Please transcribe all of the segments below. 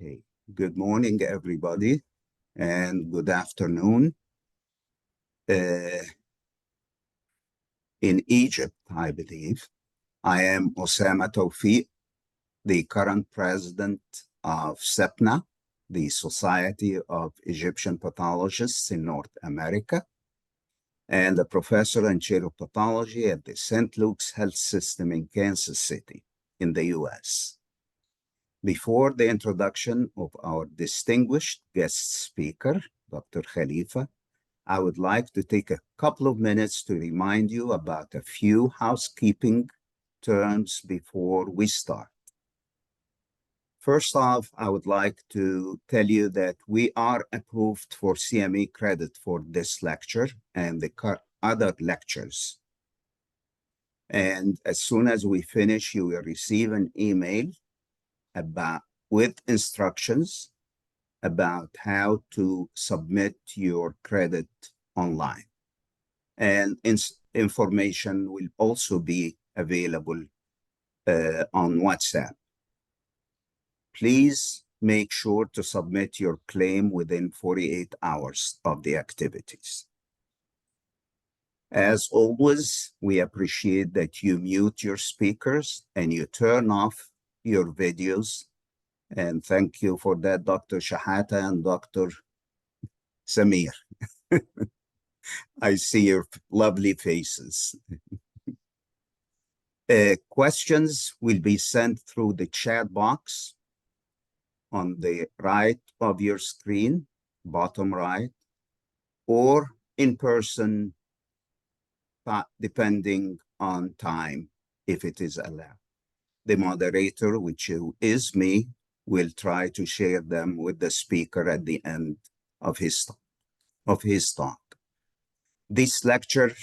Hey, good morning, everybody, and good afternoon. In Egypt, I believe, I am Osama Tawfiq, the current president of SEPNA, the Society of Egyptian Pathologists in North America, and a professor and chair of pathology at the St. Luke's Health System in Kansas City in the US. Before the introduction of our distinguished guest speaker, Dr. Khalifa, I would like to take a couple of minutes to remind you about a few housekeeping terms before we start. First off, I would like to tell you that we are approved for CME credit for this lecture and the other lectures. And as soon as we finish, you will receive an email with instructions about how to submit your credit online. And information will also be available on WhatsApp. Please make sure to submit your claim within 48 hours of the activities. As always, we appreciate that you mute your speakers and you turn off your videos. And thank you for that, Dr. Shahata and Dr. Samir. I see your lovely faces. Questions will be sent through the chat box on the right of your screen, bottom right, or in person, depending on time, if it is allowed. The moderator, which is me, will try to share them with the speaker at the end of his talk. This lecture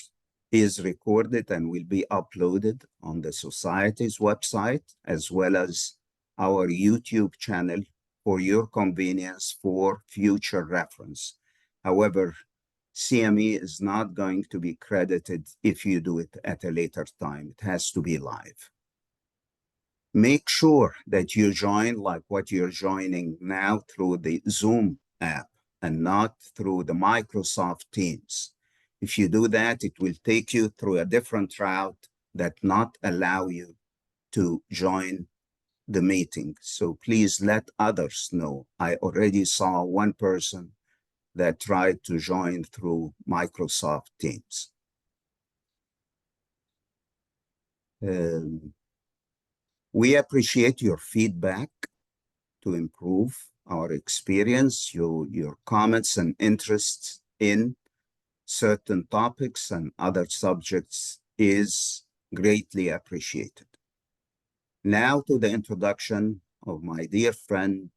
is recorded and will be uploaded on the Society's website, as well as our YouTube channel for your convenience for future reference. However, CME is not going to be credited if you do it at a later time. It has to be live. Make sure that you join like what you're joining now through the Zoom app and not through the Microsoft Teams. If you do that, it will take you through a different route that not allow you to join the meeting. So please let others know. I already saw one person that tried to join through Microsoft Teams. We appreciate your feedback to improve our experience, your comments and interests in certain topics and other subjects is greatly appreciated. Now to the introduction of my dear friend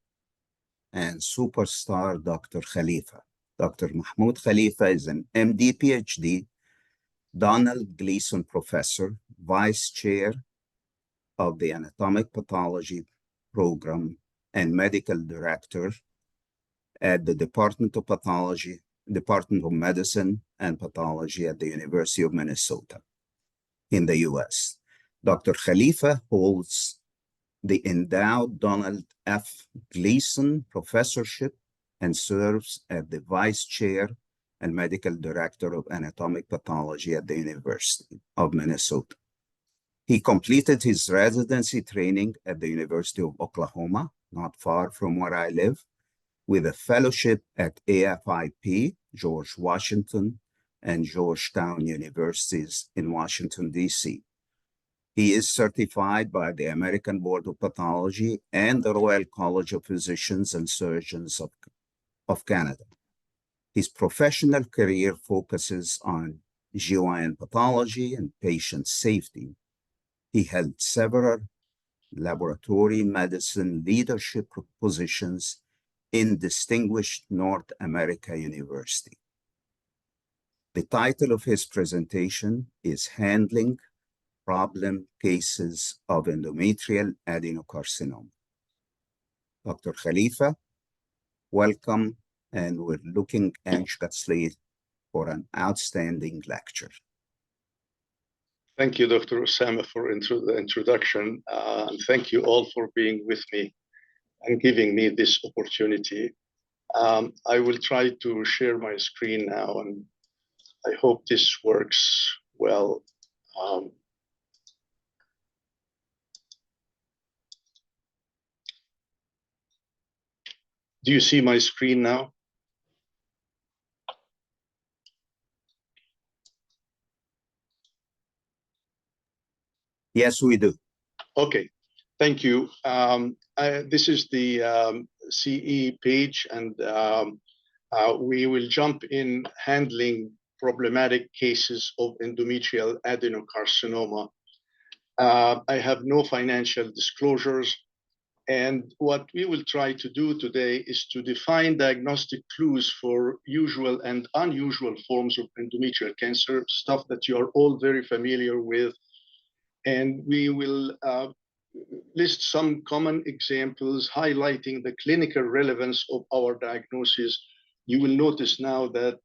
and superstar, Dr. Khalifa. Dr. Mahmoud Khalifa is an MD, PhD, Donald Gleason Professor, Vice Chair of the Anatomic Pathology Program and Medical Director at the Department of Pathology, Department of Medicine and Pathology at the University of Minnesota in the US. Dr. Khalifa holds the endowed Donald F. Gleason Professorship and serves as the Vice Chair and Medical Director of Anatomic Pathology at the University of Minnesota. He completed his residency training at the University of Oklahoma, not far from where I live, with a fellowship at AFIP, George Washington, and Georgetown Universities in Washington, D.C. He is certified by the American Board of Pathology and the Royal College of Physicians and Surgeons of Canada. His professional career focuses on GYN pathology and patient safety. He held several laboratory medicine leadership positions in distinguished North America University. The title of his presentation is Handling Problem Cases of Endometrial Adenocarcinoma. Dr. Khalifa, welcome, and we're looking anxiously for an outstanding lecture. Thank you, Dr. Osama, for the introduction, and thank you all for being with me and giving me this opportunity. I will try to share my screen now, and I hope this works well. Do you see my screen now? Yes, we do. Okay, thank you. This is the CE page, and we will jump in handling problematic cases of endometrial adenocarcinoma. I have no financial disclosures, and what we will try to do today is to define diagnostic clues for usual and unusual forms of endometrial cancer, stuff that you are all very familiar with. And we will list some common examples highlighting the clinical relevance of our diagnosis. You will notice now that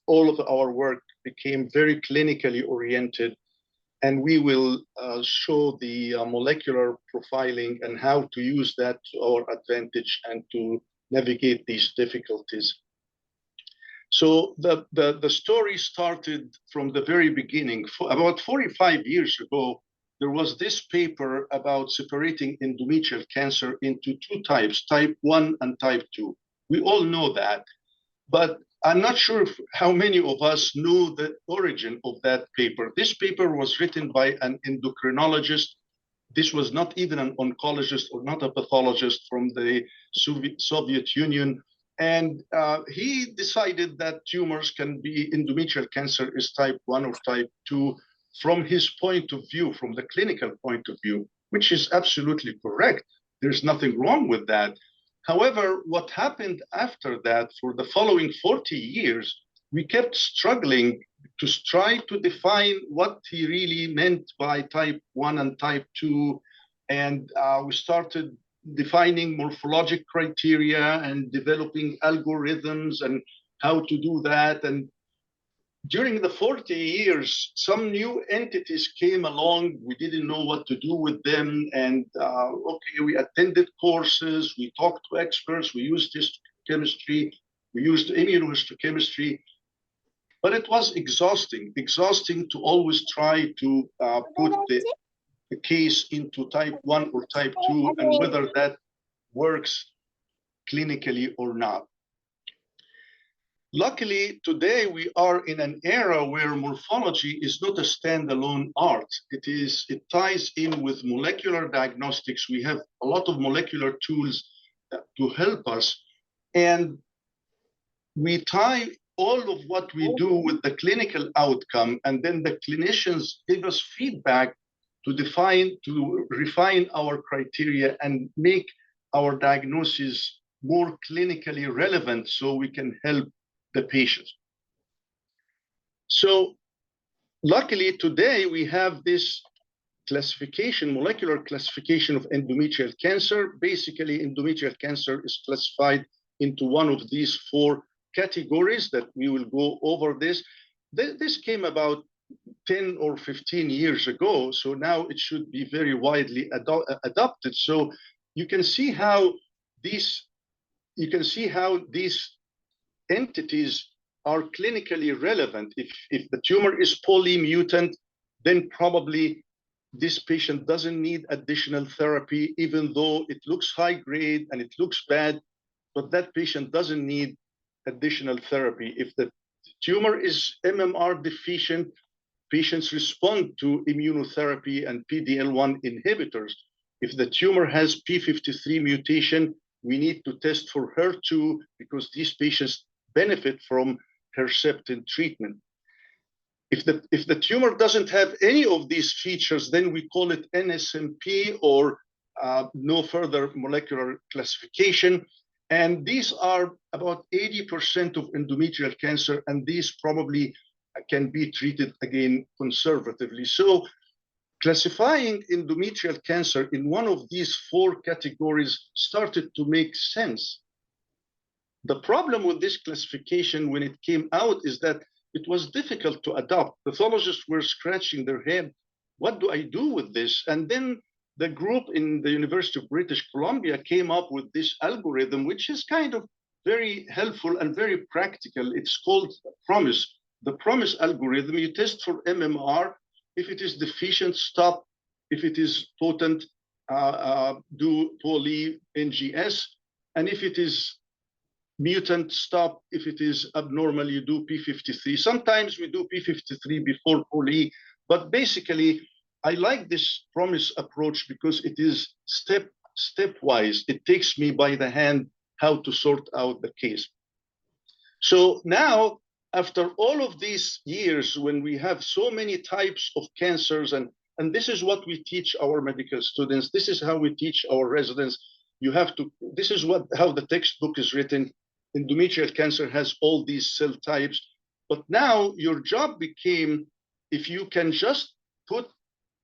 all of our work became very clinically oriented, and we will show the molecular profiling and how to use that to our advantage and to navigate these difficulties. So the story started from the very beginning. About 45 years ago, there was this paper about separating endometrial cancer into two types, type 1 and type 2. We all know that, but I'm not sure how many of us know the origin of that paper. This paper was written by an endocrinologist. This was not even an oncologist or not a pathologist from the Soviet Union. And he decided that tumors can be, endometrial cancer is type 1 or type 2 from his point of view, from the clinical point of view, which is absolutely correct. There's nothing wrong with that. However, what happened after that, for the following 40 years, we kept struggling to try to define what he really meant by type 1 and type 2. And we started defining morphologic criteria and developing algorithms and how to do that. And during the 40 years, some new entities came along. We didn't know what to do with them. And okay, we attended courses, we talked to experts, we used histochemistry, we used immunohistochemistry. But it was exhausting to always try to put the case into type 1 or type 2 and whether that works clinically or not. Luckily, today we are in an era where morphology is not a standalone art. It ties in with molecular diagnostics. We have a lot of molecular tools to help us, and we tie all of what we do with the clinical outcome, and then the clinicians give us feedback to refine our criteria and make our diagnosis more clinically relevant so we can help the patient. So luckily today we have this classification, molecular classification of endometrial cancer. Basically, endometrial cancer is classified into one of these four categories that we will go over this. This came about 10 or 15 years ago, so now it should be very widely adopted. So you can see how these entities are clinically relevant. If the tumor is polymutant, then probably this patient doesn't need additional therapy, even though it looks high grade and it looks bad, but that patient doesn't need additional therapy. If the tumor is MMR deficient, patients respond to immunotherapy and PD-L1 inhibitors. If the tumor has P53 mutation, we need to test for HER2 because these patients benefit from Herceptin treatment. If the tumor doesn't have any of these features, then we call it NSMP or no further molecular classification. And these are about 80% of endometrial cancer, and these probably can be treated again conservatively. So classifying endometrial cancer in one of these four categories started to make sense. The problem with this classification when it came out is that it was difficult to adopt. Pathologists were scratching their head. What do I do with this? And then the group in the University of British Columbia came up with this algorithm, which is kind of very helpful and very practical. It's called PROMIS. The PROMIS algorithm, you test for MMR. If it is deficient, stop. If it is potent, do poly NGS. And if it is mutant, stop. If it is abnormal, you do P53. Sometimes we do P53 before poly, but basically, I like this PROMIS approach because it is stepwise. It takes me by the hand how to sort out the case. So now, after all of these years, when we have so many types of cancers, and this is what we teach our medical students, this is how we teach our residents. You have to, this is how the textbook is written. Endometrial cancer has all these cell types. But now your job became, if you can just put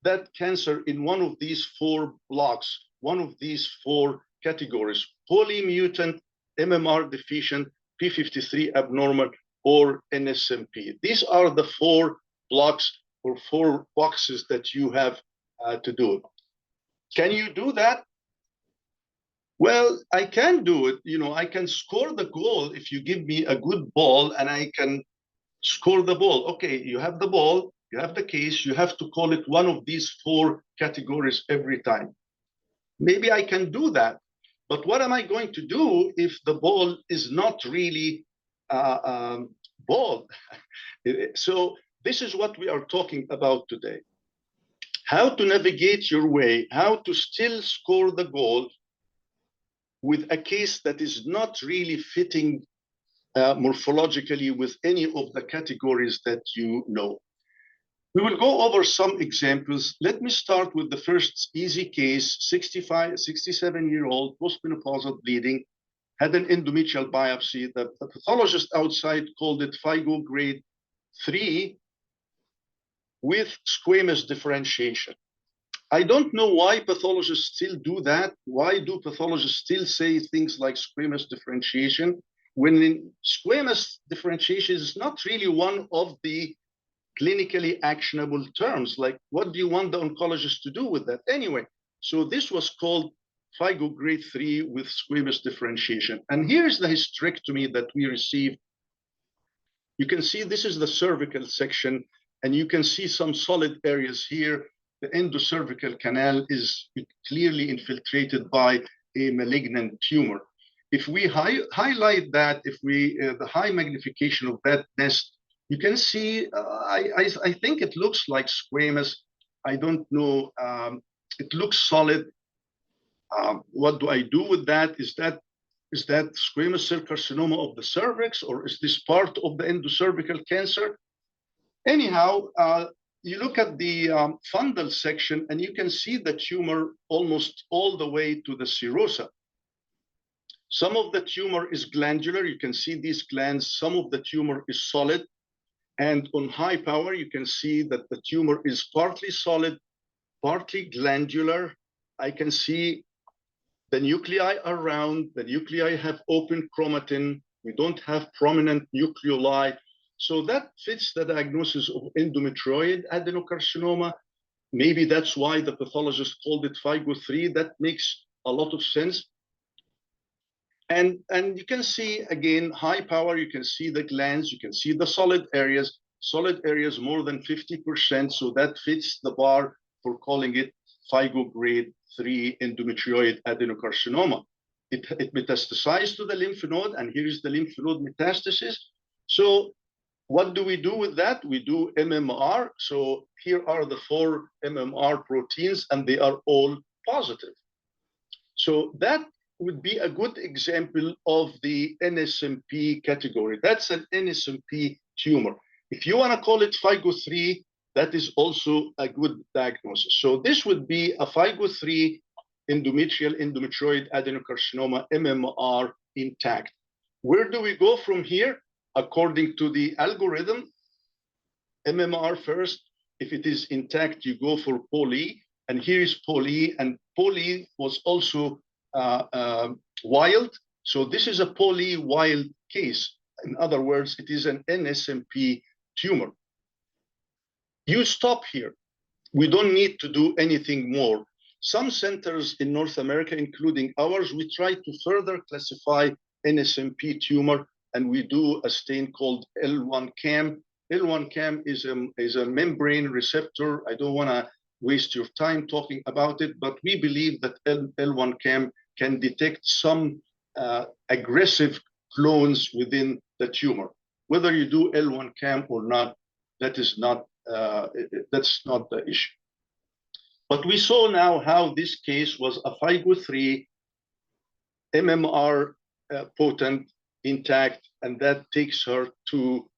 that cancer in one of these 4 blocks, one of these 4 categories: polymutant, MMR deficient, P53 abnormal, or NSMP. These are the 4 blocks or 4 boxes that you have to do. Can you do that? Well, I can do it. You know, I can score the goal if you give me a good ball and I can score the ball. Okay, you have the ball, you have the case, you have to call it one of these 4 categories every time. Maybe I can do that. But what am I going to do if the ball is not really ball? So this is what we are talking about today. How to navigate your way, how to still score the goal with a case that is not really fitting morphologically with any of the categories that you know. We will go over some examples. Let me start with the first easy case: 67-year-old, postmenopausal bleeding, had an endometrial biopsy. The pathologist outside called it FIGO grade 3 with squamous differentiation. I don't know why pathologists still do that. Why do pathologists still say things like squamous differentiation when in squamous differentiation is not really one of the clinically actionable terms? Like, what do you want the oncologist to do with that? Anyway, so this was called FIGO grade 3 with squamous differentiation. And here's the hysterectomy that we received. You can see this is the cervical section, and you can see some solid areas here. The endocervical canal is clearly infiltrated by a malignant tumor. If we highlight that, if we the high magnification of that nest, you can see, I think it looks like squamous. I don't know. It looks solid. What do I do with that? Is that squamous cell carcinoma of the cervix, or is this part of the endocervical cancer? Anyhow, you look at the fundal section, and you can see the tumor almost all the way to the serosa. Some of the tumor is glandular. You can see these glands. Some of the tumor is solid. And on high power, you can see that the tumor is partly solid, partly glandular. I can see the nuclei around. The nuclei have open chromatin. We don't have prominent nucleoli. So that fits the diagnosis of endometrioid adenocarcinoma. Maybe that's why the pathologist called it FIGO 3. That makes a lot of sense. And you can see, again, high power, you can see the glands, you can see the solid areas more than 50%. So that fits the bar for calling it FIGO grade 3 endometrioid adenocarcinoma. It metastasized to the lymph node, and here is the lymph node metastasis. So what do we do with that? We do MMR. So here are the 4 MMR proteins, and they are all positive. So that would be a good example of the NSMP category. That's an NSMP tumor. If you want to call it FIGO 3, that is also a good diagnosis. So this would be a FIGO 3 endometrioid adenocarcinoma MMR intact. Where do we go from here? According to the algorithm, MMR first. If it is intact, you go for poly. And here is poly, and poly was also wild. So this is a poly wild case. In other words, it is an NSMP tumor. You stop here. We don't need to do anything more. some centers in North America, including ours, we try to further classify NSMP tumor, and we do a stain called L1-CAM. L1-CAM is a membrane receptor. I don't want to waste your time talking about it, but we believe that L1-CAM can detect some aggressive clones within the tumor. Whether you do L1-CAM or not, that's not the issue. But we saw now how this case was a FIGO3 MMR potent, intact, and that takes her to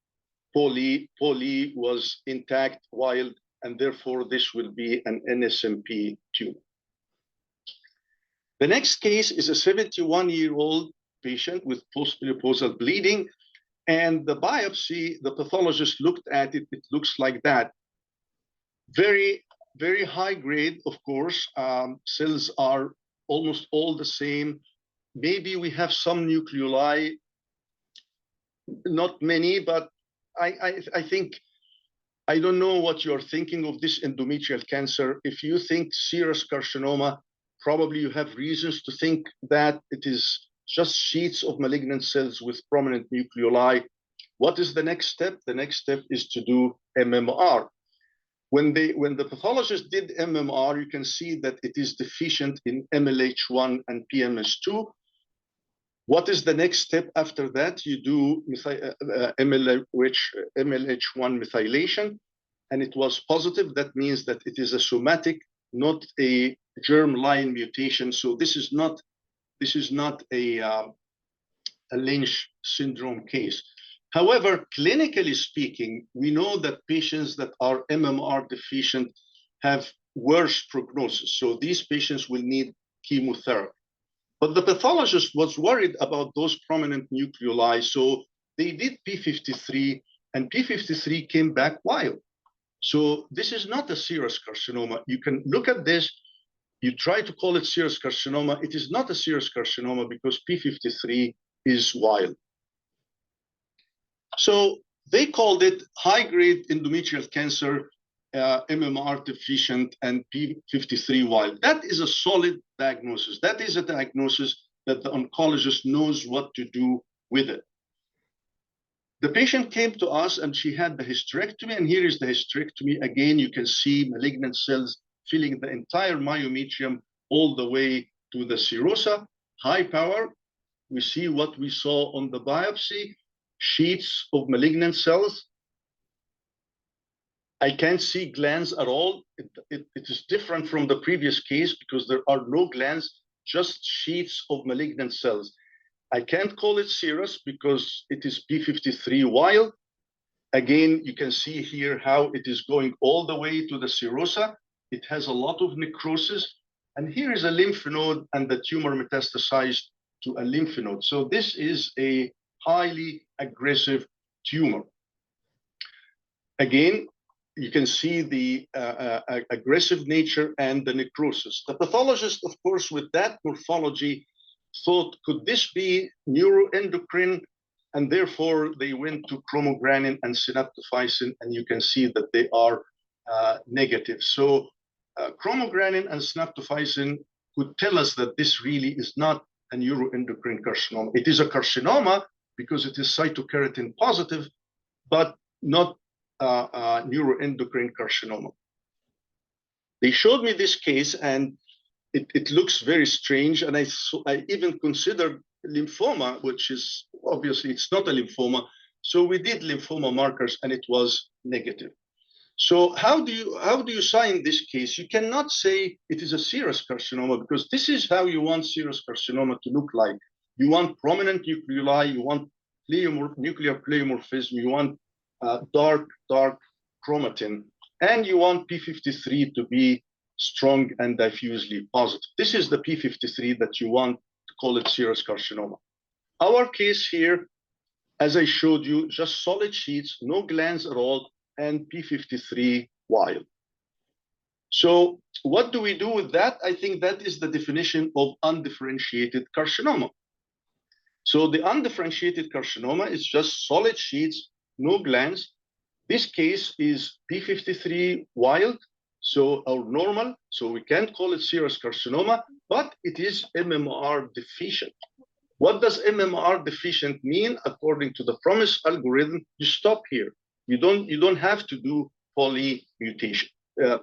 poly. Poly was intact, wild, and therefore this will be an NSMP tumor. The next case is a 71-year-old patient with postmenopausal bleeding, and the biopsy, the pathologist looked at it, it looks like that. Very, very high grade, of course. Cells are almost all the same. Maybe we have some nucleoli, not many, but I think, I don't know what you're thinking of this endometrial cancer. If you think serous carcinoma, probably you have reasons to think that it is just sheets of malignant cells with prominent nucleoli. What is the next step? The next step is to do MMR. When the pathologist did MMR, you can see that it is deficient in MLH1 and PMS2. What is the next step after that? You do MLH1 methylation, and it was positive. That means that it is a somatic, not a germline mutation. So this is not a Lynch syndrome case. However, clinically speaking, we know that patients that are MMR deficient have worse prognosis. So these patients will need chemotherapy. But the pathologist was worried about those prominent nucleoli. So they did P53, and P53 came back wild. So this is not a serous carcinoma. You can look at this. You try to call it serous carcinoma. It is not a serous carcinoma because P53 is wild. So they called it high-grade endometrial cancer, MMR deficient, and P53 wild. That is a solid diagnosis. That is a diagnosis that the oncologist knows what to do with it. The patient came to us and she had the hysterectomy, and here is the hysterectomy. Again, you can see malignant cells filling the entire myometrium all the way to the serosa, high power. We see what we saw on the biopsy, sheets of malignant cells. I can't see glands at all. It is different from the previous case because there are no glands, just sheets of malignant cells. I can't call it serous because it is P53 wild. Again, you can see here how it is going all the way to the serosa. It has a lot of necrosis. And here is a lymph node, and the tumor metastasized to a lymph node. So this is a highly aggressive tumor. Again, you can see the aggressive nature and the necrosis. The pathologist, of course, with that morphology, thought, could this be neuroendocrine? And therefore, they went to chromogranin and synaptophysin, and you can see that they are negative. So chromogranin and synaptophysin could tell us that this really is not a neuroendocrine carcinoma. It is a carcinoma because it is cytokeratin positive, but not neuroendocrine carcinoma. They showed me this case, and it looks very strange. And I even considered lymphoma, which is obviously it's not a lymphoma. So we did lymphoma markers, and it was negative. So how do you sign this case? You cannot say it is a serous carcinoma because this is how you want serous carcinoma to look like. You want prominent nucleoli, you want nuclear pleomorphism, you want dark chromatin, and you want P53 to be strong and diffusely positive. This is the P53 that you want to call it serous carcinoma. Our case here, as I showed you, just solid sheets, no glands at all, and P53 wild. So what do we do with that? I think that is the definition of undifferentiated carcinoma. So the undifferentiated carcinoma is just solid sheets, no glands. This case is P53 wild, or normal, so we can't call it serous carcinoma, but it is MMR deficient. What does MMR deficient mean? According to the PROMISE algorithm, you stop here. You don't have to do poly mutation,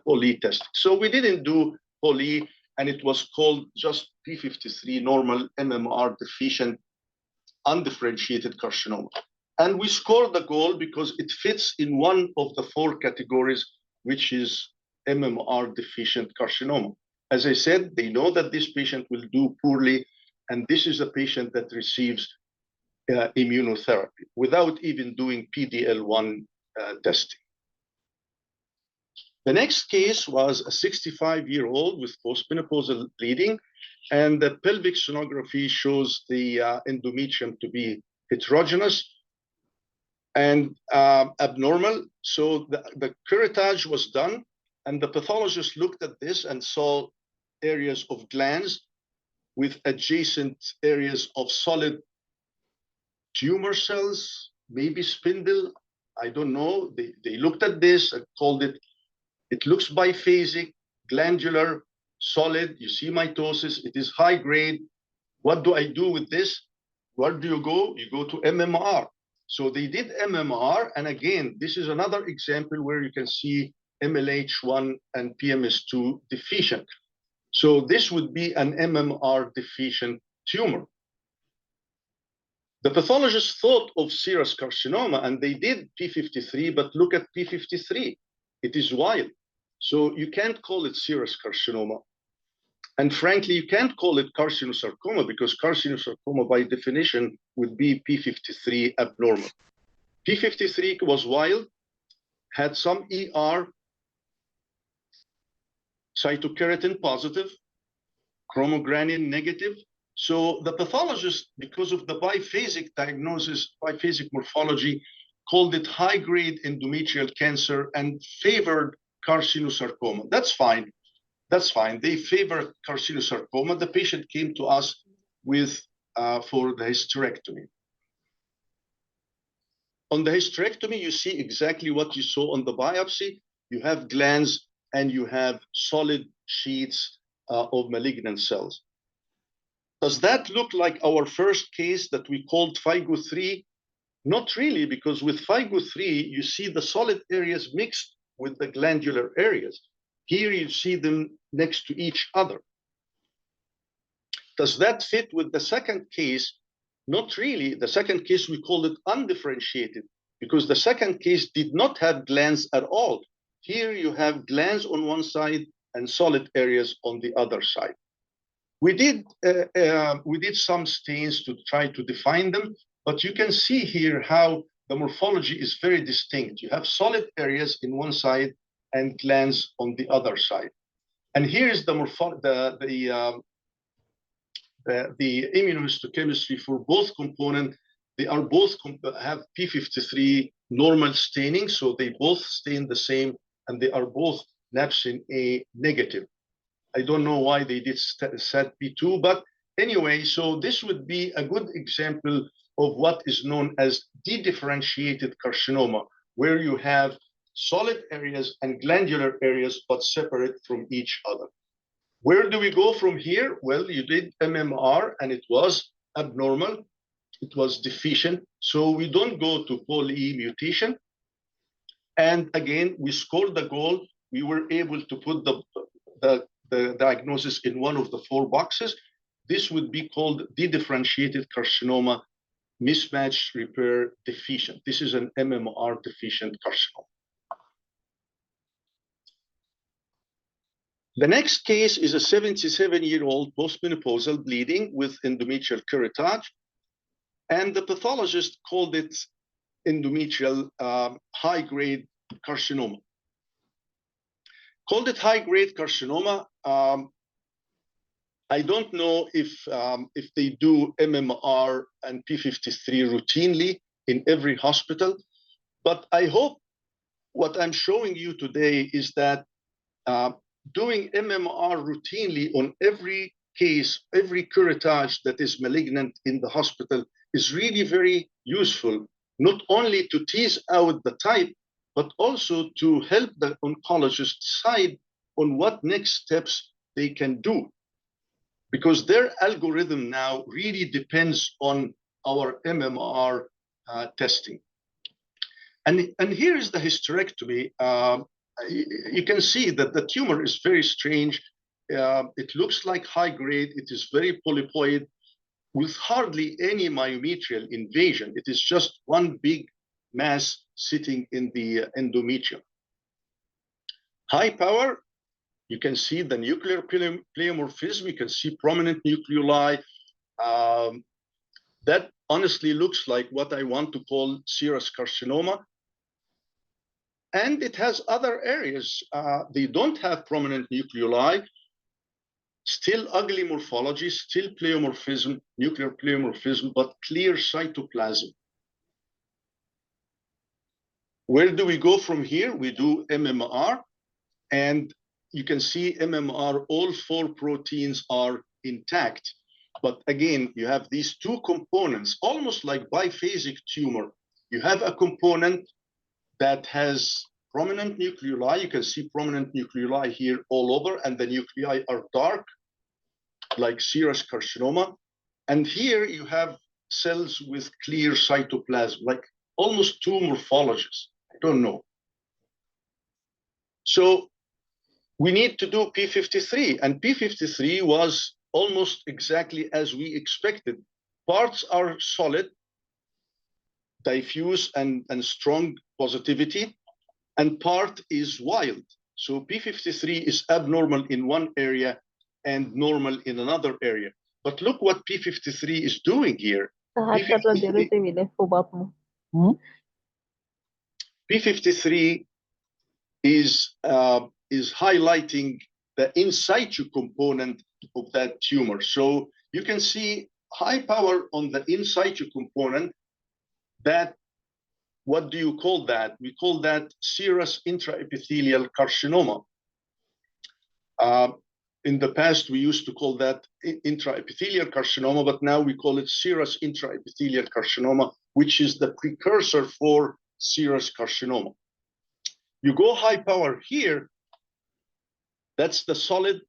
poly testing. So we didn't do poly, and it was called just P53 normal MMR deficient undifferentiated carcinoma. And we scored the goal because it fits in one of the 4 categories, which is MMR deficient carcinoma. As I said, they know that this patient will do poorly, and this is a patient that receives immunotherapy without even doing PD-L1 testing. The next case was a 65-year-old with postmenopausal bleeding, and the pelvic sonography shows the endometrium to be heterogeneous and abnormal. So the curettage was done, and the pathologist looked at this and saw areas of glands with adjacent areas of solid tumor cells, maybe spindle. I don't know. They looked at this and called it, it looks biphasic, glandular, solid. You see mitosis. It is high grade. What do I do with this? Where do you go? You go to MMR. So they did MMR. And again, this is another example where you can see MLH1 and PMS2 deficient. So this would be an MMR deficient tumor. The pathologist thought of serous carcinoma, and they did P53, but look at P53. It is wild. So you can't call it serous carcinoma. And frankly, you can't call it carcinosarcoma because carcinosarcoma by definition would be P53 abnormal. P53 was wild, had some ER, cytokeratin positive, chromogranin negative. So the pathologist, because of the biphasic diagnosis, biphasic morphology, called it high-grade endometrial cancer and favored carcinosarcoma. That's fine. That's fine. They favor carcinosarcoma. The patient came to us with for the hysterectomy. On the hysterectomy, you see exactly what you saw on the biopsy. You have glands and you have solid sheets of malignant cells. Does that look like our first case that we called FIGO3? Not really, because with FIGO3, you see the solid areas mixed with the glandular areas. Here you see them next to each other. Does that fit with the second case? Not really. The second case, we called it undifferentiated because the second case did not have glands at all. Here you have glands on one side and solid areas on the other side. We did some stains to try to define them, but you can see here how the morphology is very distinct. You have solid areas in one side and glands on the other side. And here is the immunohistochemistry for both components. They are both have P53 normal staining, so they both stain the same, and they are both napsin A negative. I don't know why they did SAT-P2, but anyway, so this would be a good example of what is known as dedifferentiated carcinoma, where you have solid areas and glandular areas, but separate from each other. Where do we go from here? Well, you did MMR, and it was abnormal. It was deficient. So we don't go to poly mutation. And again, we scored the goal. We were able to put the diagnosis in one of the 4 boxes. This would be called dedifferentiated carcinoma mismatch repair deficient. This is an MMR deficient carcinoma. The next case is a 77-year-old postmenopausal bleeding with endometrial curettage, and the pathologist called it endometrial high-grade carcinoma. Called it high-grade carcinoma. I don't know if they do MMR and P53 routinely in every hospital, but I hope what I'm showing you today is that doing MMR routinely on every case, every curettage that is malignant in the hospital is really very useful, not only to tease out the type, but also to help the oncologist decide on what next steps they can do, because their algorithm now really depends on our MMR testing. And here is the hysterectomy. You can see that the tumor is very strange. It looks like high grade. It is very polypoid with hardly any myometrial invasion. It is just one big mass sitting in the endometrium. High power, you can see the nuclear pleomorphism. You can see prominent nucleoli. That honestly looks like what I want to call serous carcinoma. And it has other areas. They don't have prominent nucleoli, still ugly morphology, still pleomorphism, nuclear pleomorphism, but clear cytoplasm. Where do we go from here? We do MMR, and you can see MMR, all 4 proteins are intact. But again, you have these 2 components, almost like biphasic tumor. You have a component that has prominent nucleoli. You can see prominent nucleoli here all over, and the nuclei are dark, like serous carcinoma. And here you have cells with clear cytoplasm, like almost 2 morphologies. I don't know. So we need to do P53, and P53 was almost exactly as we expected. Parts are solid, diffuse and strong positivity, and part is wild. So P53 is abnormal in one area and normal in another area. But look what P53 is doing here. P53 is highlighting the in situ component of that tumor. So you can see high power on the in situ component. That, what do you call that? We call that serous intraepithelial carcinoma. In the past, we used to call that intraepithelial carcinoma, but now we call it serous intraepithelial carcinoma, which is the precursor for serous carcinoma. You go high power here, that's the solid,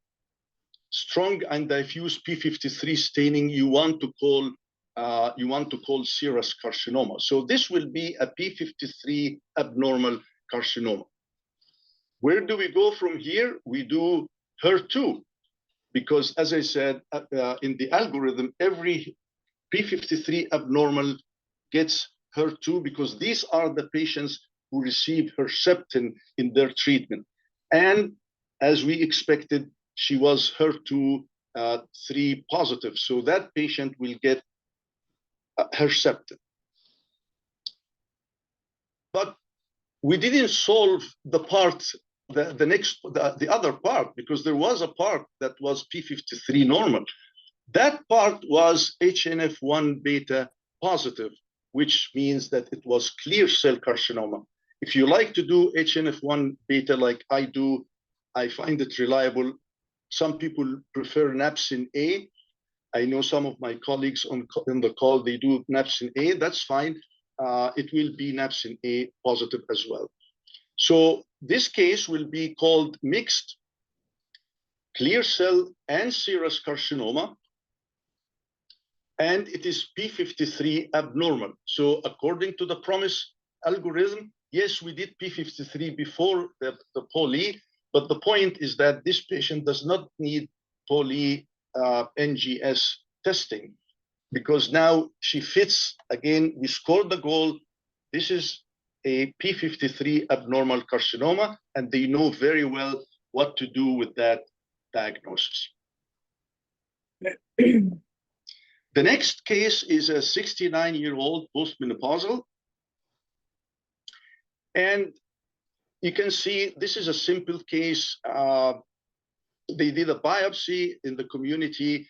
strong and diffuse P53 staining you want to call serous carcinoma. So this will be a P53 abnormal carcinoma. Where do we go from here? We do HER2, because as I said, in the algorithm, every P53 abnormal gets HER2, because these are the patients who receive Herceptin in their treatment. And as we expected, she was HER2 3 positive. So that patient will get Herceptin. But we didn't solve the part, the other part, because there was a part that was P53 normal. That part was HNF1 beta positive, which means that it was clear cell carcinoma. If you like to do HNF1 beta like I do, I find it reliable. Some people prefer napsin A. I know some of my colleagues on the call, they do napsin A. That's fine. It will be napsin A positive as well. So this case will be called mixed clear cell and serous carcinoma, and it is P53 abnormal. So according to the PROMISE algorithm, yes, we did P53 before the poly, but the point is that this patient does not need poly NGS testing, because now she fits. Again, we scored the goal. This is a P53 abnormal carcinoma, and they know very well what to do with that diagnosis. The next case is a 69-year-old postmenopausal. And you can see this is a simple case. They did a biopsy in the community.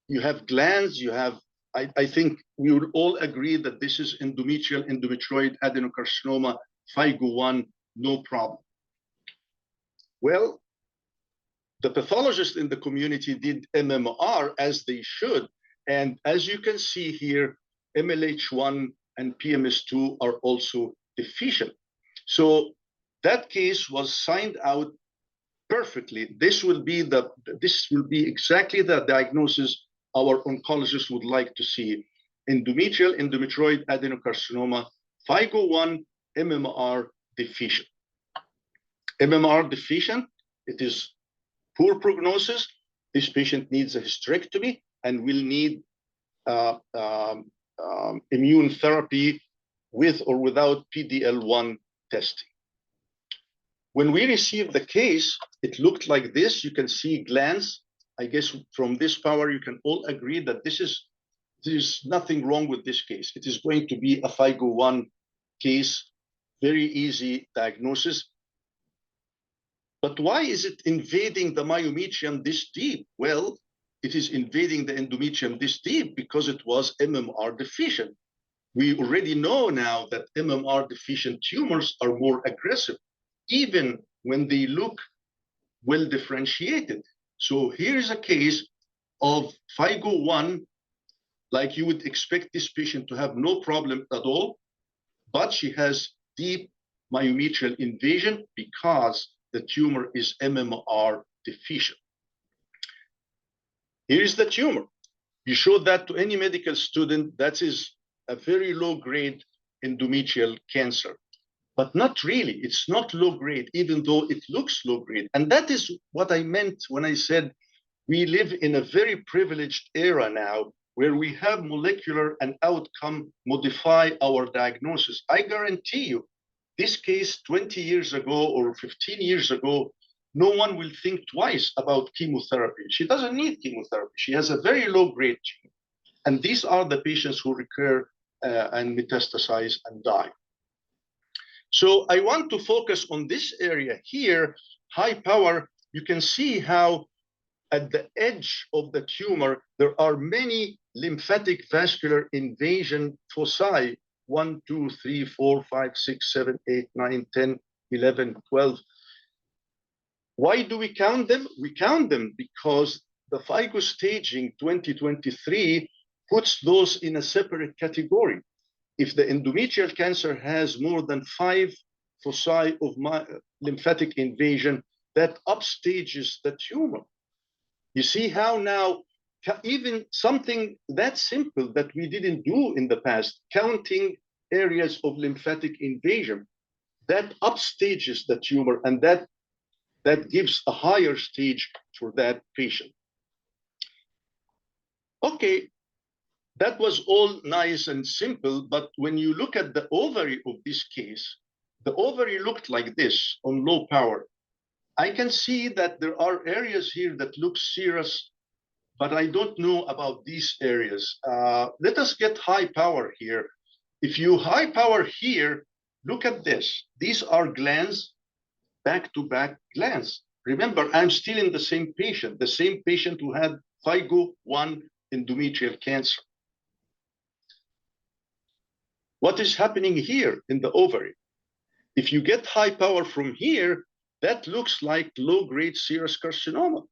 You have glands, you have, I think we would all agree that this is endometrioid adenocarcinoma, FIGO1, no problem. Well, the pathologist in the community did MMR as they should. And as you can see here, MLH1 and PMS2 are also deficient. So that case was signed out perfectly. This will be exactly the diagnosis our oncologists would like to see. Endometrial, endometrioid adenocarcinoma, FIGO1 MMR deficient. MMR deficient, it is poor prognosis. This patient needs a hysterectomy and will need immune therapy with or without PD-L1 testing. When we received the case, it looked like this. You can see glands. I guess from this power, you can all agree that there's nothing wrong with this case. It is going to be a FIGO1 case, very easy diagnosis. But why is it invading the myometrium this deep? Well, it is invading the endometrium this deep because it was MMR deficient. We already know now that MMR deficient tumors are more aggressive, even when they look well differentiated. So here's a case of FIGO1, like you would expect this patient to have no problem at all, but she has deep myometrial invasion because the tumor is MMR deficient. Here is the tumor. You show that to any medical student, that is a very low-grade endometrial cancer. But not really. It's not low-grade, even though it looks low-grade. And that is what I meant when I said we live in a very privileged era now where we have molecular and outcome modify our diagnosis. I guarantee you, this case 20 years ago or 15 years ago, no one will think twice about chemotherapy. She doesn't need chemotherapy. She has a very low-grade tumor. And these are the patients who recur and metastasize and die. So I want to focus on this area here, high power. You can see how at the edge of the tumor, there are many lymphatic vascular invasion foci, 1, 2, 3, 4, 5, 6, 7, 8, 9, 10, 11, 12. Why do we count them? We count them because the FIGO staging 2023 puts those in a separate category. If the endometrial cancer has more than 5 foci of lymphatic invasion, that upstages the tumor. You see how now, even something that simple that we didn't do in the past, counting areas of lymphatic invasion, that upstages the tumor, and that gives a higher stage for that patient. Okay, that was all nice and simple, but when you look at the ovary of this case, the ovary looked like this on low power. I can see that there are areas here that look serous, but I don't know about these areas. Let us get high power here. If you high power here, look at this. These are glands, back-to-back glands. Remember, I'm still in the same patient who had FIGO1 endometrial cancer. What is happening here in the ovary? If you get high power from here, that looks like low-grade serous carcinoma.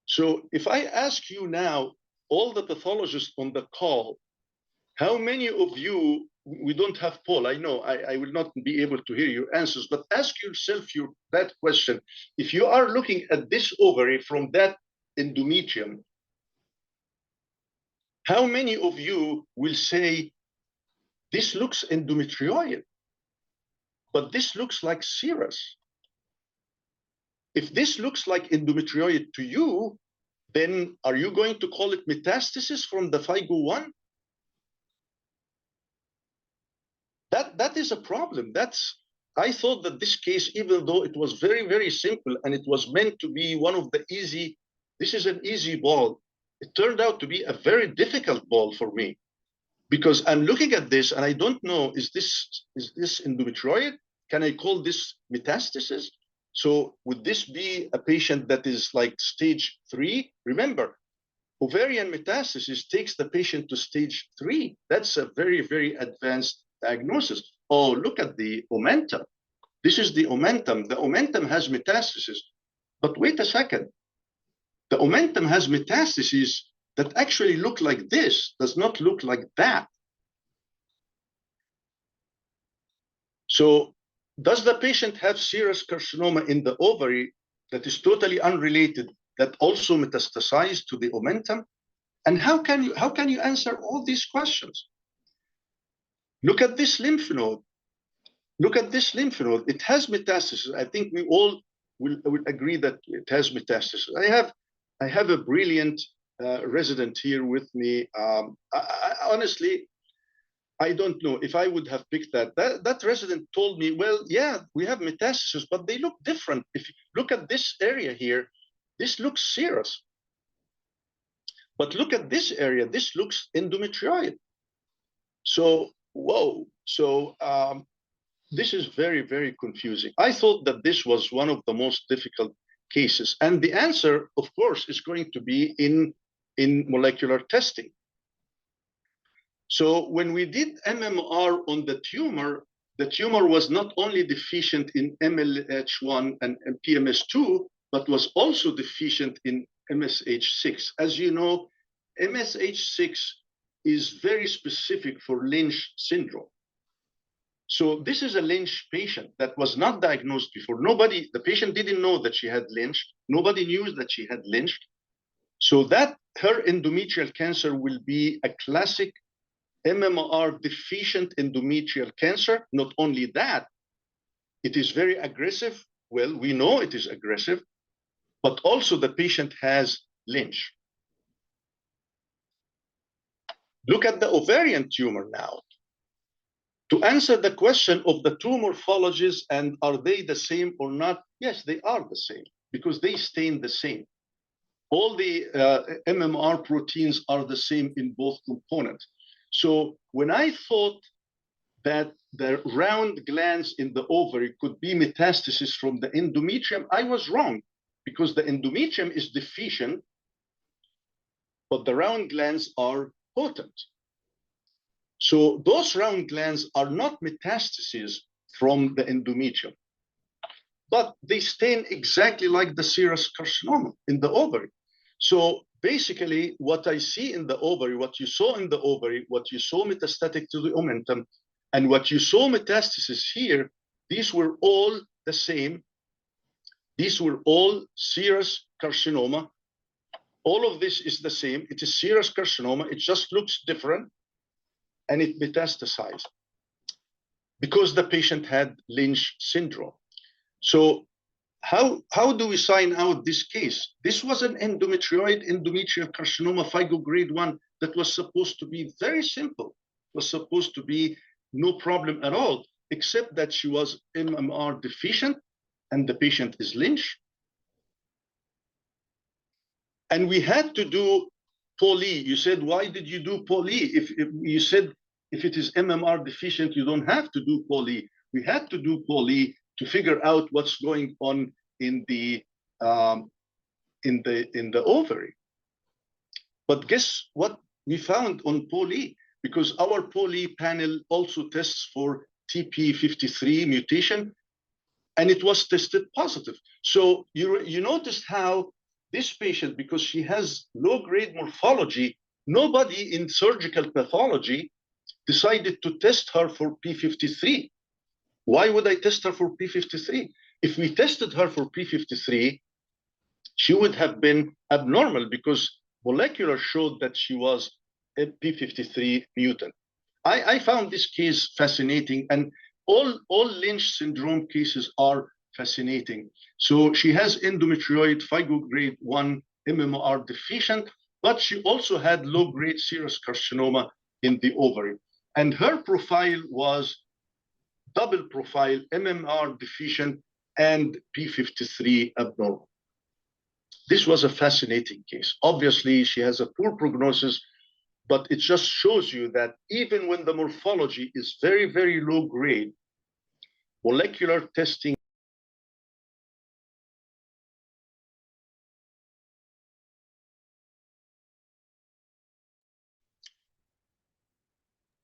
So if I ask you now, all the pathologists on the call, how many of you, we don't have poll, I know, I will not be able to hear your answers, but ask yourself that question. If you are looking at this ovary from that endometrium, how many of you will say, this looks endometrioid, but this looks like serous? If this looks like endometrioid to you, then are you going to call it metastasis from the FIGO1? That is a problem. I thought that this case, even though it was very, very simple and it was meant to be one of the easy, this is an easy ball. It turned out to be a very difficult ball for me because I'm looking at this and I don't know, is this endometrioid? Can I call this metastasis? So would this be a patient that is like stage 3? Remember, ovarian metastasis takes the patient to stage 3. That's a very, very advanced diagnosis. Oh, look at the omentum. This is the omentum. The omentum has metastasis. But wait a second. The omentum has metastases that actually look like this, does not look like that. So Does the patient have serous carcinoma in the ovary that is totally unrelated, that also metastasized to the omentum? And how can you answer all these questions? Look at this lymph node. Look at this lymph node. It has metastasis. I think we all will agree that it has metastasis. I have a brilliant resident here with me. Honestly, I don't know if I would have picked that. That resident told me, well, yeah, we have metastasis, but they look different. If you look at this area here, this looks serous. But look at this area, this looks endometrioid. So, whoa. So this is very, very confusing. I thought that this was one of the most difficult cases. And the answer, of course, is going to be in molecular testing. So when we did MMR on the tumor was not only deficient in MLH1 and PMS2, but was also deficient in MSH6. As you know, MSH6 is very specific for Lynch syndrome. So this is a Lynch patient that was not diagnosed before. The patient didn't know that she had Lynch. Nobody knew that she had Lynch. So that her endometrial cancer will be a classic MMR deficient endometrial cancer. Not only that, it is very aggressive. Well, we know it is aggressive, but also the patient has Lynch. Look at the ovarian tumor now. To answer the question of the two morphologies and are they the same or not? Yes, they are the same because they stain the same. All the MMR proteins are the same in both components. So when I thought that the round glands in the ovary could be metastasis from the endometrium, I was wrong because the endometrium is deficient, but the round glands are potent. So those round glands are not metastases from the endometrium, but they stain exactly like the serous carcinoma in the ovary. So basically what I see in the ovary, what you saw in the ovary, what you saw metastatic to the omentum, and what you saw metastasis here, these were all the same. These were all serous carcinoma. All of this is the same. It is serous carcinoma. It just looks different. And it metastasized because the patient had Lynch syndrome. So how do we sign out this case? This was an endometrial carcinoma FIGO grade 1 that was supposed to be very simple, was supposed to be no problem at all, except that she was MMR deficient and the patient is Lynch. And we had to do poly. You said, why did you do poly? If you said, if it is MMR deficient, you don't have to do poly. We had to do poly to figure out what's going on in the ovary. But guess what we found on poly? Because our poly panel also tests for TP53 mutation, and it was tested positive. So you noticed how this patient, because she has low-grade morphology, nobody in surgical pathology decided to test her for P53. Why would I test her for P53? If we tested her for P53, she would have been abnormal because molecular showed that she was a P53 mutant. I found this case fascinating, and all Lynch syndrome cases are fascinating. So she has endometrioid FIGO grade 1 MMR deficient, but she also had low-grade serous carcinoma in the ovary. And her profile was double profile MMR deficient and P53 abnormal. This was a fascinating case. Obviously, she has a poor prognosis, but it just shows you that even when the morphology is very, very low grade, molecular testing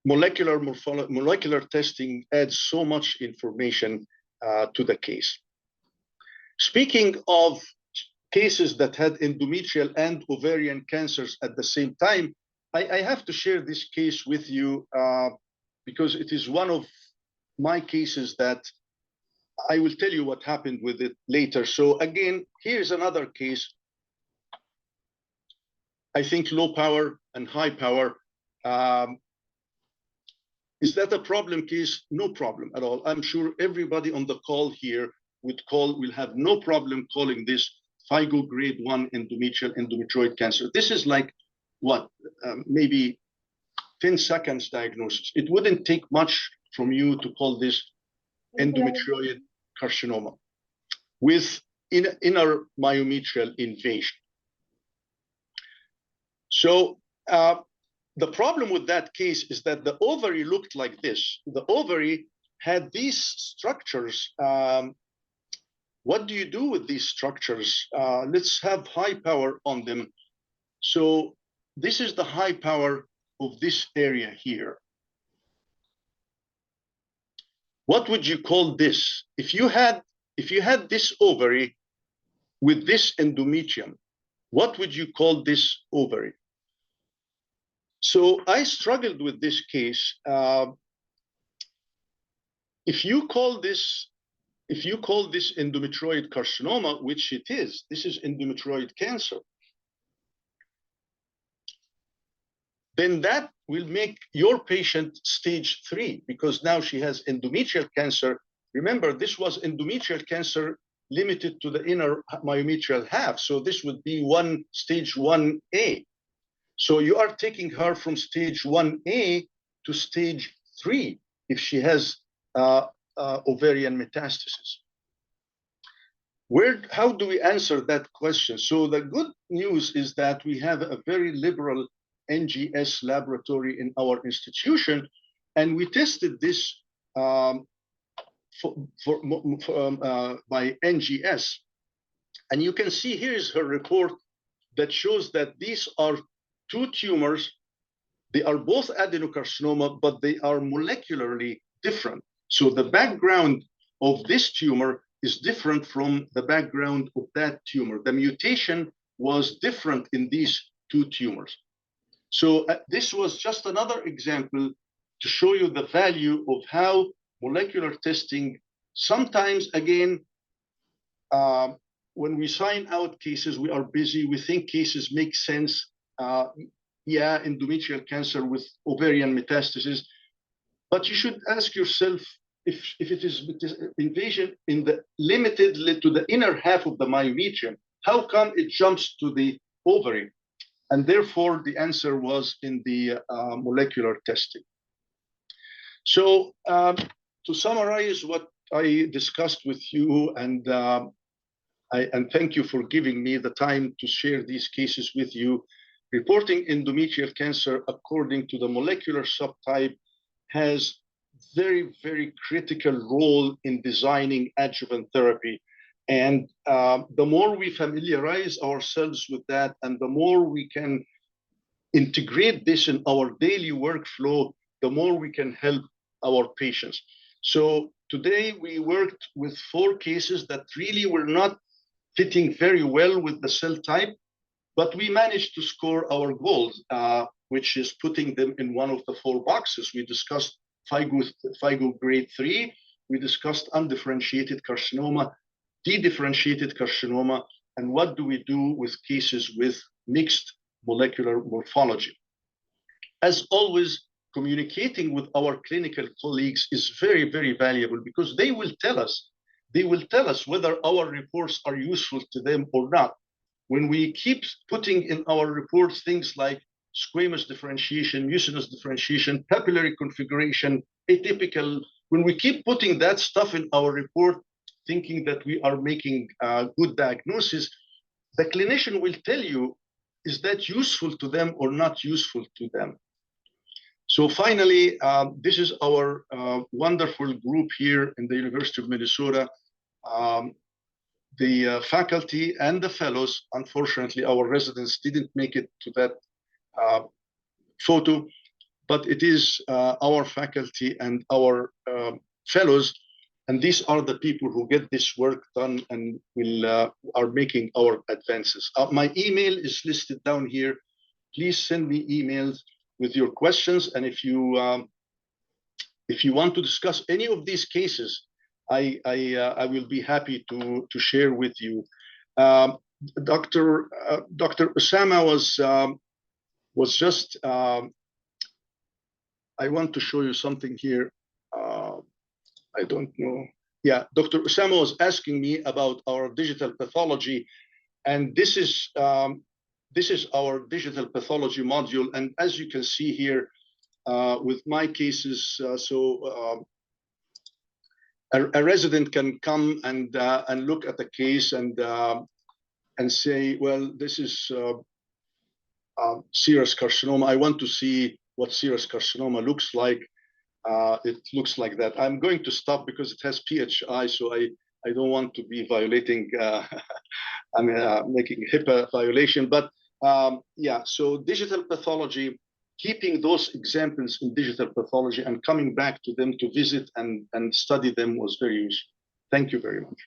molecular testing adds so much information to the case. Speaking of cases that had endometrial and ovarian cancers at the same time, I have to share this case with you because it is one of my cases that I will tell you what happened with it later. So again, here's another case. I think low power and high power. Is that a problem case? No problem at all. I'm sure everybody on the call here will have no problem calling this FIGO grade 1 endometrioid cancer. This is like what, maybe 10 seconds diagnosis. It wouldn't take much from you to call this endometrioid carcinoma with inner myometrial invasion. So the problem with that case is that the ovary looked like this. The ovary had these structures. What do you do with these structures? Let's have high power on them. So this is the high power of this area here. What would you call this? If you had this ovary with this endometrium, what would you call this ovary? So I struggled with this case. If you call this endometrioid carcinoma, which it is, this is endometrioid cancer, then that will make your patient stage 3, because now she has endometrial cancer. Remember, this was endometrial cancer limited to the inner myometrial half. So this would be stage 1A. So you are taking her from stage 1A to stage 3 if she has ovarian metastasis. How do we answer that question? So the good news is that we have a very liberal NGS laboratory in our institution, and we tested this by NGS. And you can see here's her report that shows that these are 2 tumors. They are both adenocarcinoma, but they are molecularly different. So the background of this tumor is different from the background of that tumor. The mutation was different in these 2 tumors. So this was just another example to show you the value of how molecular testing, sometimes, again, when we sign out cases, we are busy, we think cases make sense. Yeah, endometrial cancer with ovarian metastasis, but you should ask yourself if it is invasion in the limited to the inner half of the myometrium, how come it jumps to the ovary? And therefore, the answer was in the molecular testing. So to summarize what I discussed with you, and thank you for giving me the time to share these cases with you. Reporting endometrial cancer according to the molecular subtype has very, very critical role in designing adjuvant therapy. And the more we familiarize ourselves with that, and the more we can integrate this in our daily workflow, the more we can help our patients. So today we worked with 4 cases that really were not fitting very well with the cell type, but we managed to score our goals, which is putting them in one of the 4 boxes. We discussed FIGO grade 3, we discussed undifferentiated carcinoma, dedifferentiated carcinoma, and what do we do with cases with mixed molecular morphology. As always, communicating with our clinical colleagues is very, very valuable, because they will tell us whether our reports are useful to them or not. When we keep putting in our reports things like squamous differentiation, mucinous differentiation, papillary configuration, atypical, when we keep putting that stuff in our report, thinking that we are making good diagnosis, the clinician will tell you, is that useful to them or not useful to them? So finally, this is our wonderful group here in the University of Minnesota. The faculty and the fellows, unfortunately, our residents didn't make it to that photo, but it is our faculty and our fellows, and these are the people who get this work done and are making our advances. My email is listed down here. Please send me emails with your questions, and if you want to discuss any of these cases, I will be happy to share with you. Dr. Osama was just. I want to show you something here. I don't know. Yeah, Dr. Osama was asking me about our digital pathology, and this is our digital pathology module. And as you can see here, with my cases, a resident can come and look at the case and say, well, this is serous carcinoma. I want to see what serous carcinoma looks like. It looks like that. I'm going to stop because it has PHI, so I don't want to be violating, making HIPAA violation. But yeah, so digital pathology, keeping those examples in digital pathology and coming back to them to visit and study them was very useful. Thank you very much.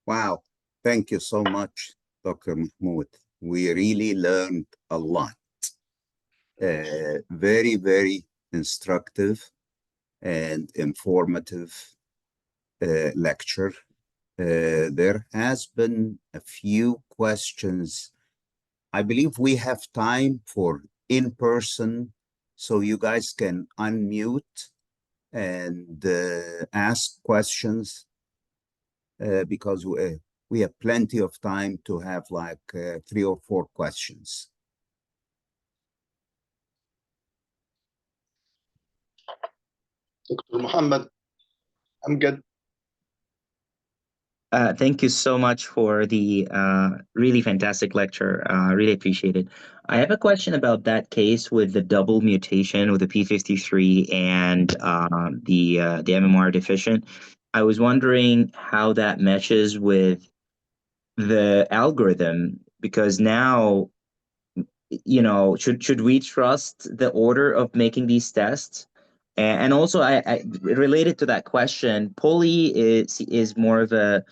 Wow. Thank you so much, Dr. Mahmoud. We really learned a lot. Very, very instructive and informative lecture. There has been a few questions. I believe we have time for in-person, so you guys can unmute and ask questions because we have plenty of time to have like 3 or 4 questions. Dr. Muhammad, I'm good. Thank you so much for the really fantastic lecture. Really appreciate it. I have a question about that case with the double mutation with the P53 and the MMR deficient. I was wondering how that meshes with the algorithm, because now, you know, should we trust the order of making these tests? And also, I related to that question, poly is more of a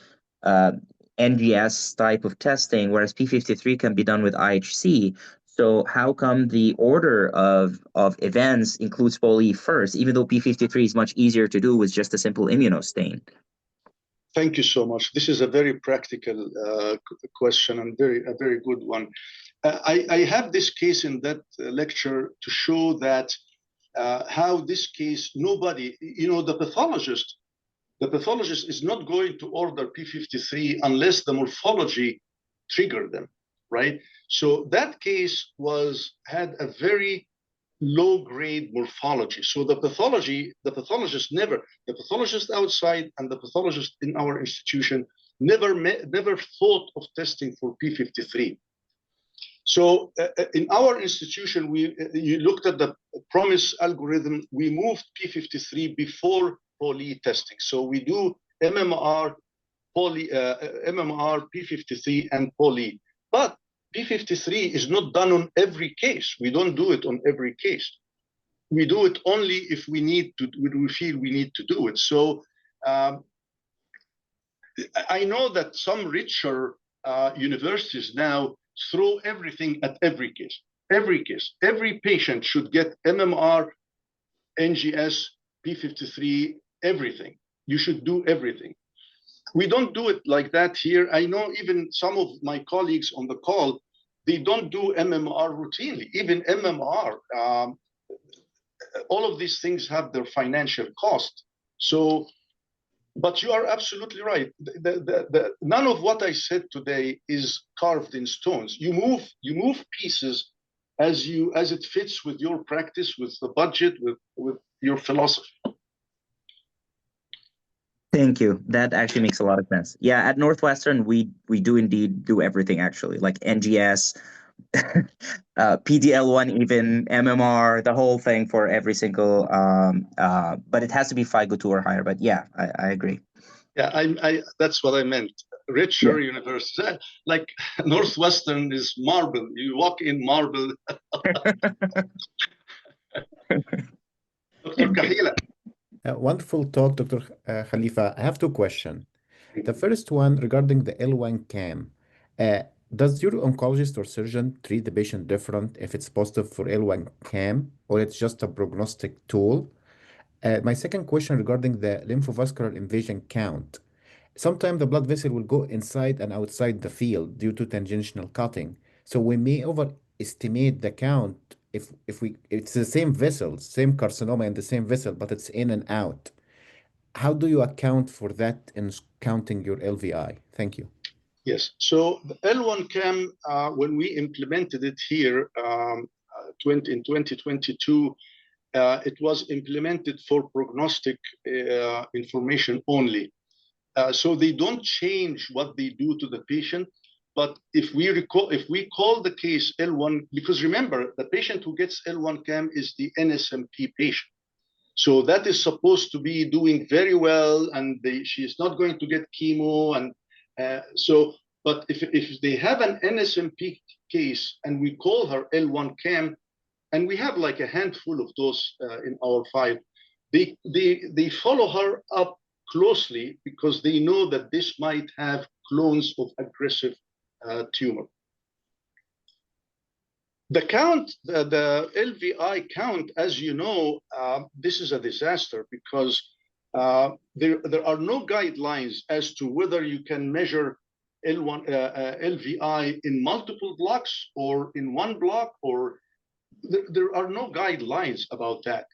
NGS type of testing, whereas P53 can be done with IHC. So how come the order of events includes poly first, even though P53 is much easier to do with just a simple immunostain? Thank you so much. This is a very practical question and a very good one. I have this case in that lecture to show that how this case, nobody, you know, the pathologist is not going to order P53 unless the morphology triggered them, right? So that case had a very low-grade morphology. So the pathologist outside and the pathologist in our institution never thought of testing for P53. So in our institution, you looked at the PROMIS algorithm. We moved P53 before poly testing. So we do MMR, P53, and poly. But P53 is not done on every case. We don't do it on every case. We do it only if we feel we need to do it. So I know that some richer universities now throw everything at every case. Every patient should get MMR, NGS, P53, everything. You should do everything. We don't do it like that here. I know even some of my colleagues on the call, they don't do MMR routinely. Even MMR, all of these things have their financial cost. So, but you are absolutely right. None of what I said today is carved in stones. You move pieces as it fits with your practice, with the budget, with your philosophy. Thank you. That actually makes a lot of sense. Yeah, at Northwestern, we do indeed do everything, actually, like NGS, PDL1, even MMR, the whole thing for every single, but it has to be FIGO2 or higher. But yeah, I agree. Yeah, that's what I meant. Richer universities, like Northwestern is marble. You walk in marble. Dr. Kahila. Wonderful talk, Dr. Khalifa. I have 2 questions. The first one regarding the L1 CAM. Does your oncologist or surgeon treat the patient different if it's positive for L1 CAM, or it's just a prognostic tool? My second question regarding the lymphovascular invasion count. Sometimes the blood vessel will go inside and outside the field due to tangential cutting. So we may overestimate the count if it's the same vessel, same carcinoma in the same vessel, but it's in and out. How do you account for that in counting your LVI? Thank you. Yes. So the L1 CAM, when we implemented it here in 2022, it was implemented for prognostic information only. So they don't change what they do to the patient. But if we call the case L1, because remember, the patient who gets L1 CAM is the NSMP patient. So that is supposed to be doing very well, and she's not going to get chemo. And but if they have an NSMP case and we call her L1 CAM, and we have like a handful of those in our file, they follow her up closely because they know that this might have clones of aggressive tumor. The count, the LVI count, as you know, this is a disaster because there are no guidelines as to whether you can measure LVI in multiple blocks or in one block, or there are no guidelines about that.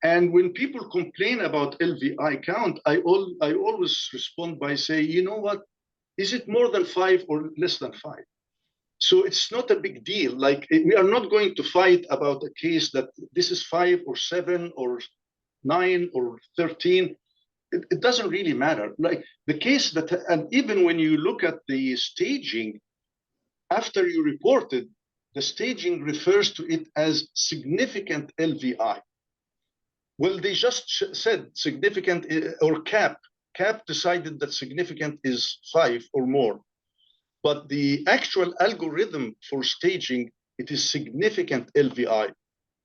And when people complain about LVI count, I always respond by saying, you know what, is it more than 5 or less than 5? So it's not a big deal. Like, we are not going to fight about a case that this is 5 or 7 or 9 or 13. It doesn't really matter. Like the case that, and even when you look at the staging, after you report it, the staging refers to it as significant LVI. Well, they just said significant or CAP. CAP decided that significant is 5 or more. But the actual algorithm for staging, it is significant LVI.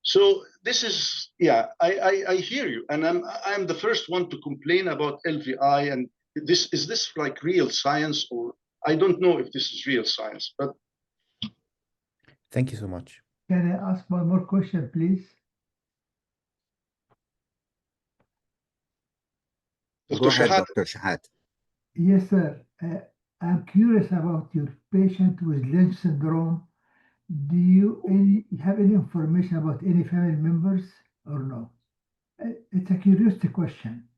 So this is, yeah, I hear you. And I'm the first one to complain about LVI. And is this like real science? Or I don't know if this is real science, but. Thank you so much. Can I ask one more question, please? Go ahead, Dr. Shahat. Yes, sir. I'm curious about your patient with Lynch syndrome. Do you have any information about any family members or no? It's a curiosity question.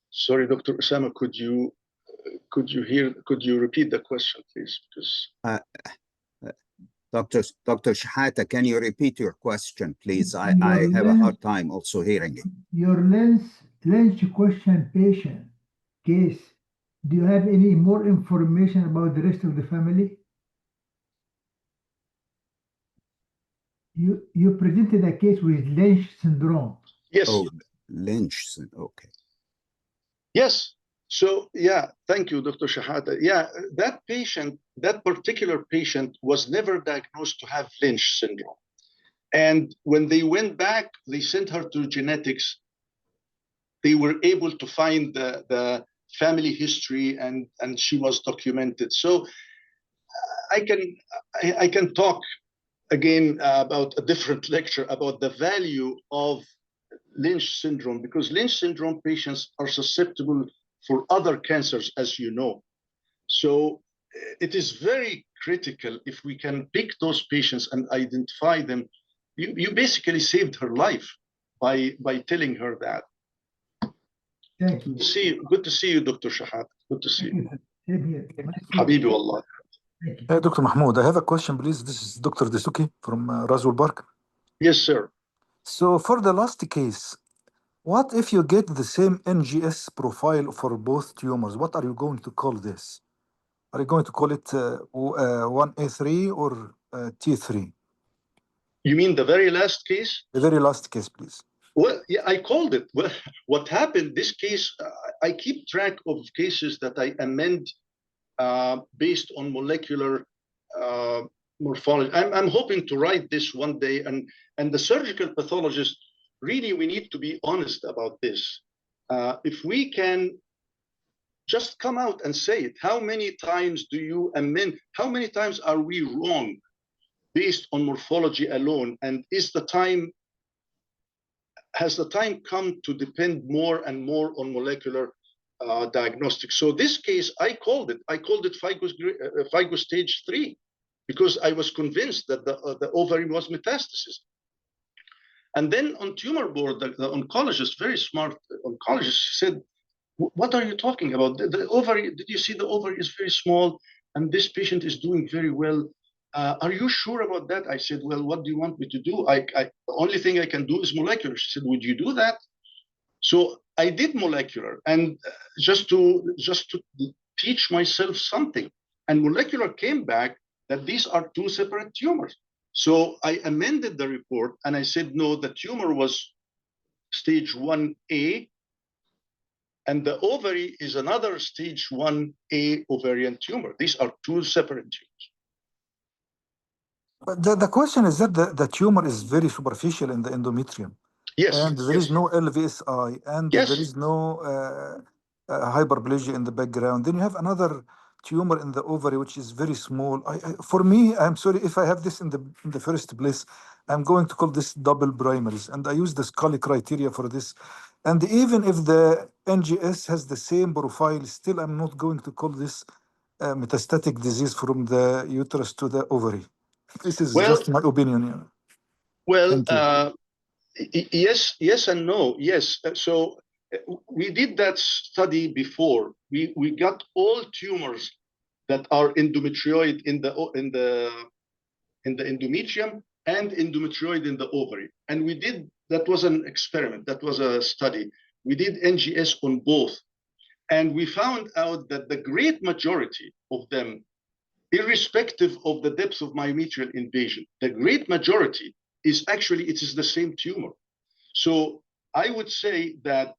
Sorry, Dr. Osama, could you repeat the question, please? Because Dr. Shahata, can you repeat your question, please? I have a hard time also hearing it. Your Lynch question patient case, do you have any more information about the rest of the family? You presented a case with Lynch syndrome. yes. Oh, Lynch, okay. Yes. So, yeah, thank you, Dr. Shahata. Yeah, that particular patient was never diagnosed to have Lynch syndrome. And when they went back, they sent her to genetics. They were able to find the family history, and she was documented. So I can talk again about a different lecture about the value of Lynch syndrome, because Lynch syndrome patients are susceptible for other cancers, as you know. So it is very critical if we can pick those patients and identify them. You basically saved her life by telling her that. Thank you. Good to see you, Dr. Shahat. Good to see you. Same here. Habibi Wallah. Dr. Mahmoud, I have a question, please. This is Dr. Desuki from Roswell Park. Yes, sir. So for the last case, what if you get the same NGS profile for both tumors? What are you going to call this? Are you going to call it 1A3 or T3? You mean the very last case? The very last case, please. Well, yeah, I called it. Well, what happened, this case, I keep track of cases that I amend based on molecular morphology. I'm hoping to write this one day, and the surgical pathologist, really, we need to be honest about this. If we can just come out and say it, how many times do you amend? How many times are we wrong? based on morphology alone? And has the time come to depend more and more on molecular diagnostics? So this case, I called it FIGO stage 3, because I was convinced that the ovary was metastasis. And then on tumor board, the oncologist, very smart oncologist, said, "What are you talking about? The ovary, did you see the ovary is very small, and this patient is doing very well. Are you sure about that?" I said, "Well, what do you want me to do? The only thing I can do is molecular." She said, "Would you do that?" So I did molecular, and just to teach myself something. And molecular came back that these are 2 separate tumors. So I amended the report and I said, no, the tumor was stage 1A, and the ovary is another stage 1A ovarian tumor. These are 2 separate tumors. But the question is that the tumor is very superficial in the endometrium. Yes. And there is no LVSI, and Yes. there is no hyperplasia in the background. Then you have another tumor in the ovary, which is very small. For me, I'm sorry if I have this in the first place, I'm going to call this double primaries, and I use the Scully criteria for this. And even if the NGS has the same profile, still I'm not going to call this metastatic disease from the uterus to the ovary. This is just my opinion. Yeah. Well, Thank you. yes and no. Yes. So we did that study before. We got all tumors that are endometrioid in the endometrium and endometrioid in the ovary. And that was an experiment. That was a study. We did NGS on both. And we found out that the great majority of them, irrespective of the depth of myometrial invasion, the great majority is actually, it is the same tumor. So I would say that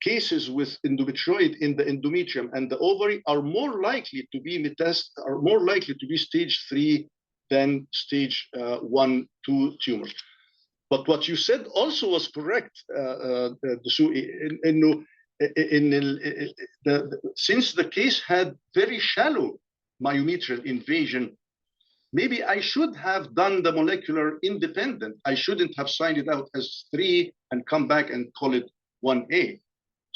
cases with endometrioid in the endometrium and the ovary are more likely to be stage 3 than stage 1, 2 tumors. But what you said also was correct, since the case had very shallow myometrial invasion, maybe I should have done the molecular independent. I shouldn't have signed it out as 3 and come back and call it 1A.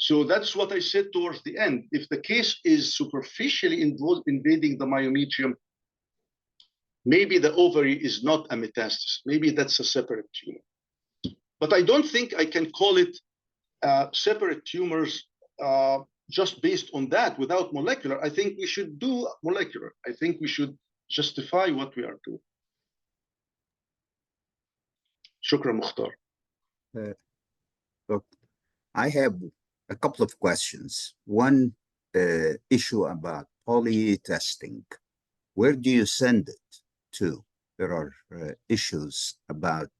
So that's what I said towards the end. If the case is superficially invading the myometrium, maybe the ovary is not a metastasis. Maybe that's a separate tumor. But I don't think I can call it separate tumors just based on that without molecular. I think we should do molecular. I think we should justify what we are doing. Shukran, Mukhtar. Look, I have a couple of questions. One issue about poly testing. Where do you send it to? There are issues about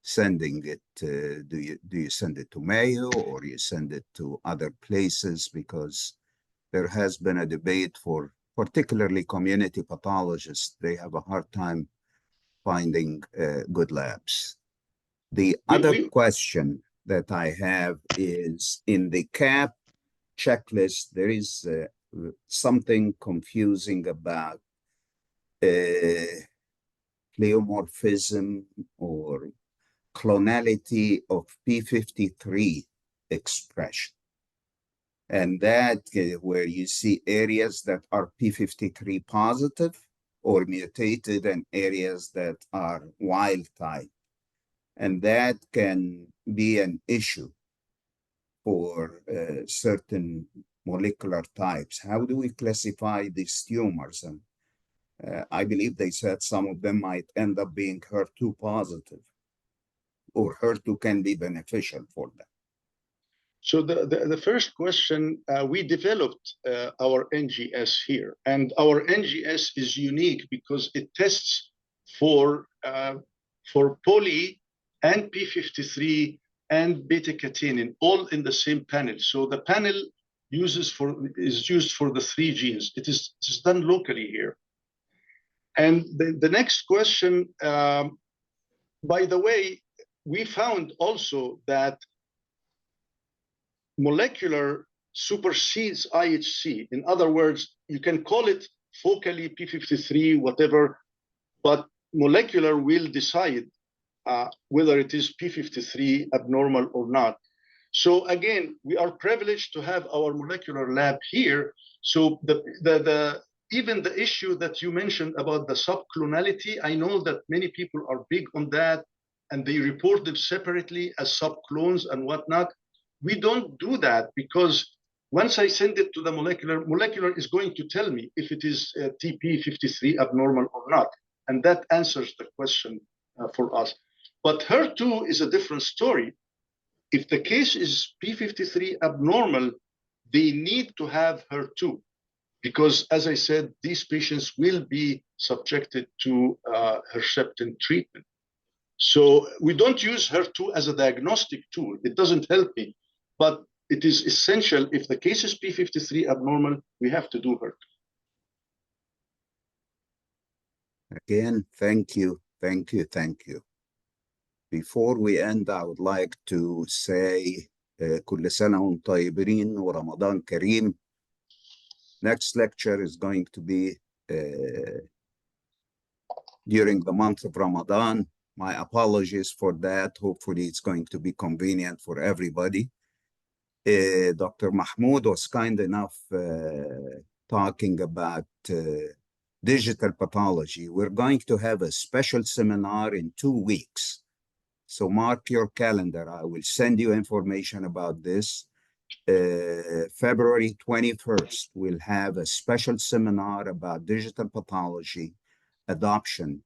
sending it. Do you send it to Mayo or you send it to other places? Because there has been a debate for particularly community pathologists. They have a hard time finding good labs. The other question that I have is in the CAP checklist, there is something confusing about pleomorphism or clonality of P53 expression. And that where you see areas that are P53 positive or mutated and areas that are wild type. And that can be an issue for certain molecular types. How do we classify these tumors? And I believe they said some of them might end up being HER2 positive, or HER2 can be beneficial for them. So the first question, we developed our NGS here, and our NGS is unique because it tests for poly and P53 and beta-catenin, all in the same panel. So the panel is used for the 3 genes. It is done locally here. And the next question, by the way, we found also that molecular supersedes IHC. In other words, you can call it focally P53, whatever, but molecular will decide whether it is p53 abnormal or not. So again, we are privileged to have our molecular lab here. So even the issue that you mentioned about the subclonality, I know that many people are big on that, and they report them separately as subclones and whatnot. We don't do that because once I send it to the molecular is going to tell me if it is TP53 abnormal or not. And that answers the question for us. But HER2 is a different story. If the case is p53 abnormal, they need to have HER2 because, as I said, these patients will be subjected to Herceptin treatment. So we don't use HER2 as a diagnostic tool. It doesn't help me, but it is essential. If the case is p53 abnormal, we have to do HER2. Again, thank you, thank you, thank you. Before we end, I would like to say كل سنة وانتم طيبين ورمضان كريم. Next lecture is going to be during the month of Ramadan. My apologies for that. Hopefully it's going to be convenient for everybody. Dr. Mahmoud was kind enough talking about digital pathology. We're going to have a special seminar in 2 weeks. So mark your calendar. I will send you information about this. February 21st, we'll have a special seminar about digital pathology adoption.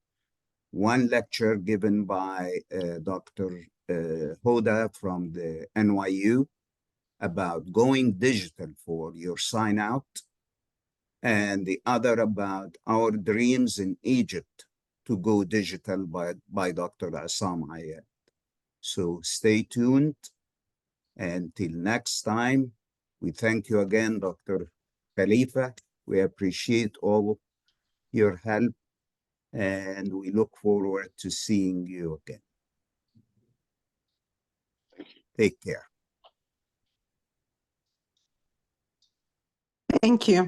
One lecture given by Dr. Hoda from the NYU about going digital for your sign out, and the other about our dreams in Egypt to go digital by Dr. Assam Ayad. So stay tuned. Until next time, we thank you again, Dr. Khalifa. We appreciate all your help, and we look forward to seeing you again. Take care. Thank you.